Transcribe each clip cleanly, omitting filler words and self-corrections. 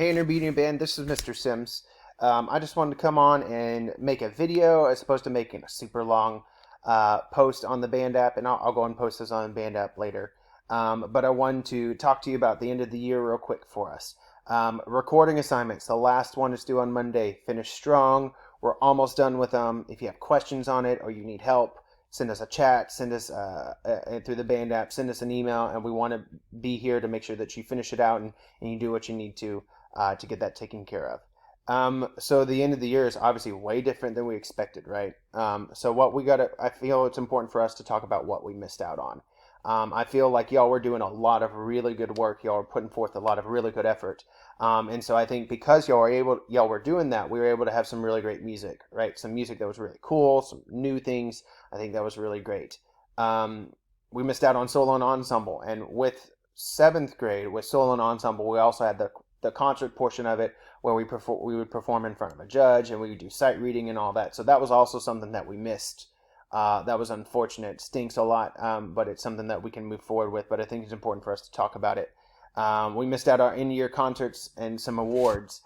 Hey, Intermediate Band, this is Mr. Sims. I just wanted to come on and make a video as opposed to making a super long post on the Band app, and I'll go and post this on the Band app later. But I wanted to talk to you about the end of the year real quick for us. Recording assignments. The last one is due on Monday. Finish strong. We're almost done with them. If you have questions on it or you need help, send us a chat, send us through the Band app, send us an email, and we want to be here to make sure that you finish it out and you do what you need to get that taken care of. So the end of the year is obviously way different than we expected, right? So what we gotta, I feel it's important for us to talk about what we missed out on. I feel like y'all were doing a lot of really good work. Y'all were putting forth a lot of really good effort. And so I think because y'all were doing that, we were able to have some really great music, right? Some music that was really cool, some new things. I think that was really great. We missed out on solo and ensemble, and with seventh grade with solo and ensemble, we also had the concert portion of it where we would perform in front of a judge and we would do sight reading and all that. So that was also something that we missed. That was unfortunate. It stinks a lot, but it's something that we can move forward with. But I think it's important for us to talk about it. We missed out our end-of-year concerts and some awards.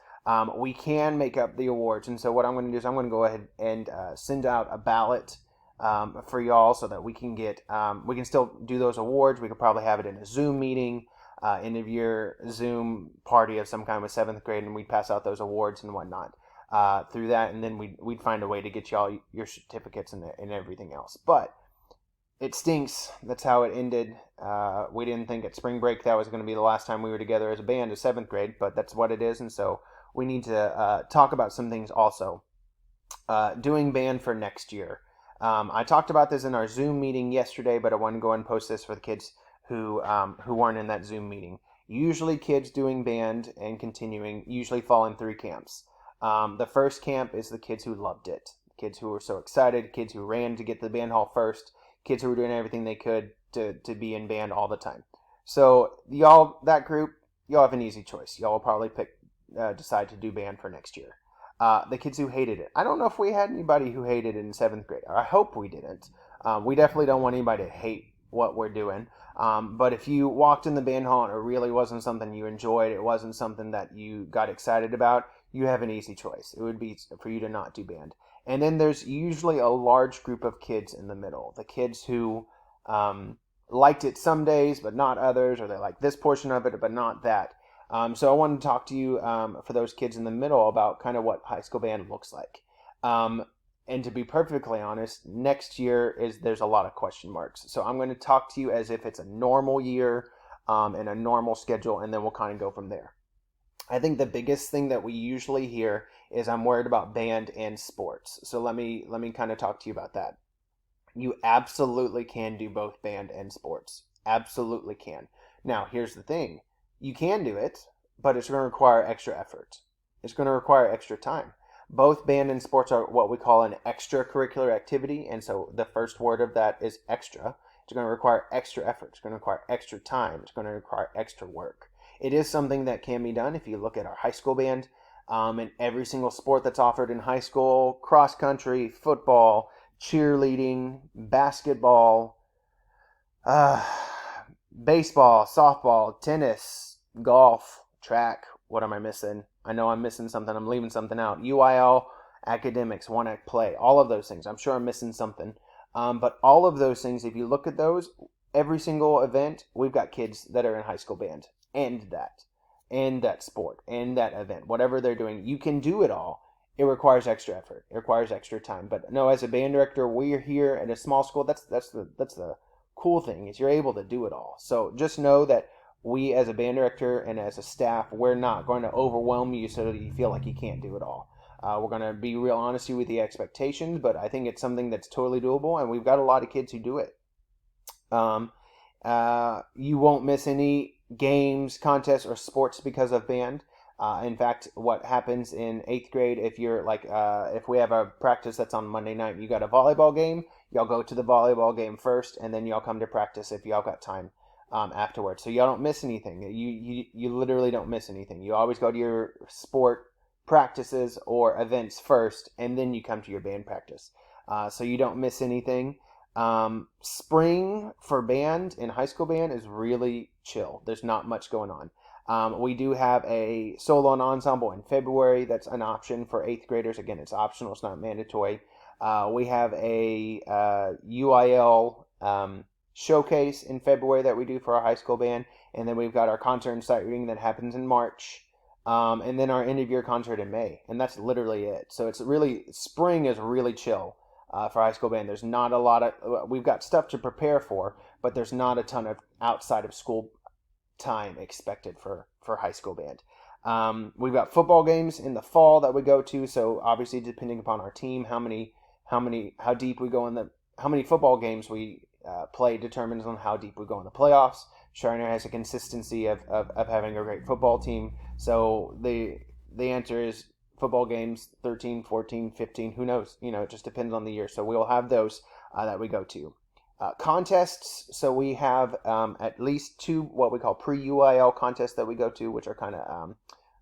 We can make up the awards, and so what I'm going to do is I'm going to go ahead and send out a ballot for y'all so that we can we can still do those awards. We could probably have it in a Zoom meeting, end of year Zoom party of some kind with seventh grade, and we'd pass out those awards and whatnot through that, and then we'd find a way to get y'all your certificates and everything else. But it stinks. That's how it ended. We didn't think at spring break that was going to be the last time we were together as a band as seventh grade, but that's what it is, and so we need to talk about some things also. Doing band for next year. I talked about this in our Zoom meeting yesterday, but I want to go and post this for the kids who weren't in that Zoom meeting. Usually, kids doing band and continuing usually fall in three camps. The first camp is the kids who loved it, kids who were so excited, kids who ran to get to the band hall first, kids who were doing everything they could to be in band all the time. So y'all, that group, y'all have an easy choice. Y'all will probably decide to do band for next year. The kids who hated it. I don't know if we had anybody who hated it in seventh grade. I hope we didn't. We definitely don't want anybody to hate what we're doing. But if you walked in the band hall and it really wasn't something you enjoyed, it wasn't something that you got excited about, you have an easy choice. It would be for you to not do band. And then there's usually a large group of kids in the middle. The kids who liked it some days, but not others, or they like this portion of it, but not that. So I wanted to talk to you for those kids in the middle about kind of what high school band looks like. And to be perfectly honest, next year there's a lot of question marks. So I'm going to talk to you as if it's a normal year and a normal schedule, and then we'll kind of go from there. I think the biggest thing that we usually hear is I'm worried about band and sports. So let me kind of talk to you about that. You absolutely can do both band and sports. Absolutely can. Now, here's the thing. You can do it, but it's going to require extra effort. It's going to require extra time. Both band and sports are what we call an extracurricular activity, and so the first word of that is extra. It's going to require extra effort. It's going to require extra time. It's going to require extra work. It is something that can be done if you look at our high school band and every single sport that's offered in high school: cross country, football, cheerleading, basketball, uh, baseball, softball, tennis, golf, track. What am I missing? I know I'm missing something. I'm leaving something out. UIL, academics, one act play, all of those things. I'm sure I'm missing something. But all of those things, if you look at those, every single event, we've got kids that are in high school band and that sport and that event, whatever they're doing. You can do it all. It requires extra effort. It requires extra time. But no, as a band director, we're here at a small school. That's the cool thing is you're able to do it all. So just know that we as a band director and as a staff, we're not going to overwhelm you so that you feel like you can't do it all. We're going to be real honest with the expectations, but I think it's something that's totally doable, and we've got a lot of kids who do it. You won't miss any games, contests, or sports because of band. In fact, what happens in eighth grade, if you're like, if we have a practice that's on Monday night, you got a volleyball game, y'all go to the volleyball game first, and then y'all come to practice if y'all got time afterwards. So y'all don't miss anything. You literally don't miss anything. You always go to your sport practices or events first, and then you come to your band practice. So you don't miss anything. Spring for band in high school band is really chill. There's not much going on. We do have a solo and ensemble in February. That's an option for 8th graders. Again, it's optional. It's not mandatory. We have a UIL showcase in February that we do for our high school band. And then we've got our concert and sight reading that happens in March. And then our end of year concert in May. And that's literally it. So it's really, spring is really chill for high school band. There's not a lot of, we've got stuff to prepare for, but there's not a ton of outside of school time expected for high school band. We've got football games in the fall that we go to. So obviously, depending upon our team, how deep we go in how many football games we play determines on how deep we go in the playoffs. Schreiner has a consistency of having a great football team. So the answer is football games 13, 14, 15, who knows? It just depends on the year. So we'll have those that we go to. Contests, so we have at least 2 what we call pre-UIL contests that we go to, which are kind of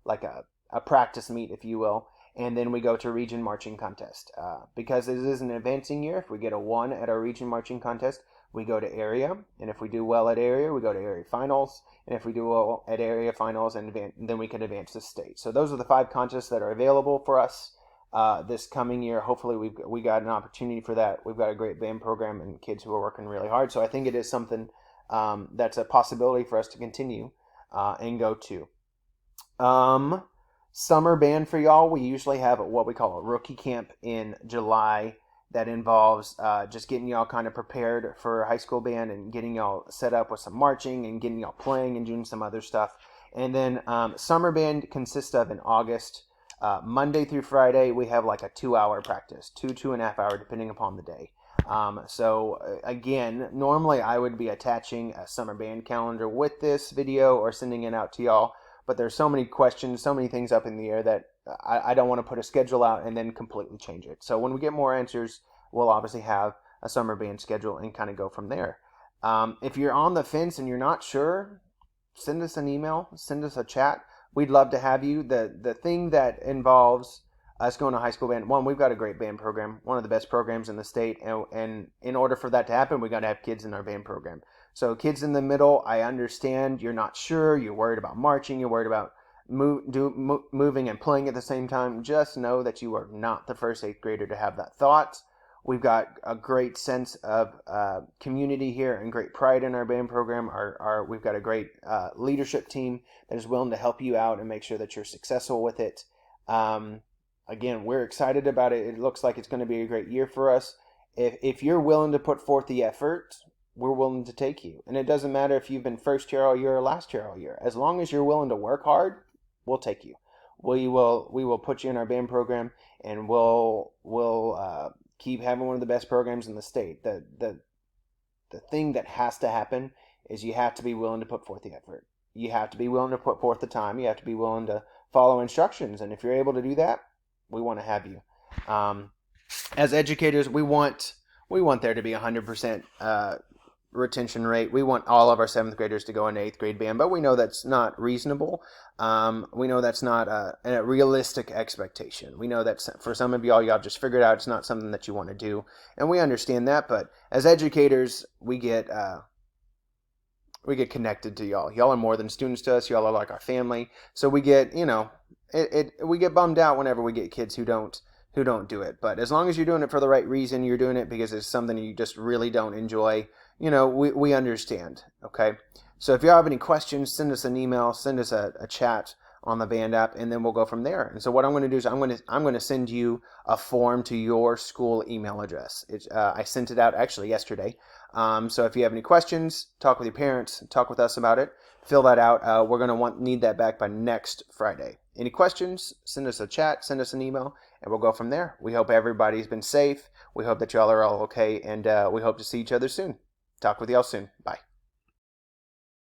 like a practice meet, if you will. And then we go to region marching contest. Because this is an advancing year, if we get a 1 at our region marching contest, we go to area. And if we do well at area, we go to area finals. And if we do well at area finals, then we can advance to state. So those are the 5 contests that are available for us this coming year. Hopefully we got an opportunity for that. We've got a great band program and kids who are working really hard. So I think it is something that's a possibility for us to continue and go to. Summer band for y'all, we usually have what we call a rookie camp in July that involves just getting y'all kind of prepared for high school band and getting y'all set up with some marching and getting y'all playing and doing some other stuff. And then summer band consists of in August, Monday through Friday, we have like a 2-hour practice, 2.5 hour, depending upon the day. So again, normally I would be attaching a summer band calendar with this video or sending it out to y'all, but there's so many questions, so many things up in the air that I don't want to put a schedule out and then completely change it. So when we get more answers, we'll obviously have a summer band schedule and kind of go from there. If you're on the fence and you're not sure, send us an email, send us a chat. We'd love to have you. The thing that involves us going to high school band, one, we've got a great band program, one of the best programs in the state. And in order for that to happen, we got to have kids in our band program. So kids in the middle, I understand you're not sure, you're worried about marching, you're worried about moving and playing at the same time. Just know that you are not the first 8th grader to have that thought. We've got a great sense of community here and great pride in our band program. We've got a great leadership team that is willing to help you out and make sure that you're successful with it. Again, we're excited about it. It looks like it's going to be a great year for us. If you're willing to put forth the effort, we're willing to take you. And it doesn't matter if you've been first year all year or last year all year. As long as you're willing to work hard, we'll take you. We will put you in our band program, and we'll keep having one of the best programs in the state. The thing that has to happen is you have to be willing to put forth the effort. You have to be willing to put forth the time. You have to be willing to follow instructions. And if you're able to do that, we want to have you. As educators, we want there to be 100% retention rate. We want all of our 7th graders to go into 8th grade band, but we know that's not reasonable. We know that's not a realistic expectation. We know that for some of y'all just figured out it's not something that you want to do, and we understand that. But as educators, we get connected to y'all. Y'all are more than students to us. Y'all are like our family. So we get we get bummed out whenever we get kids who don't do it. But as long as you're doing it for the right reason, you're doing it because it's something you just really don't enjoy, we understand, okay? So if you have any questions, send us an email, send us a chat on the band app, and then we'll go from there. And so what I'm going to do is I'm going to send you a form to your school email address. I sent it out actually yesterday. So if you have any questions, talk with your parents, talk with us about it, fill that out. We're going to need that back by next Friday. Any questions, send us a chat, send us an email, and we'll go from there. We hope everybody's been safe. We hope that y'all are all okay, and we hope to see each other soon. Talk with y'all soon. Bye.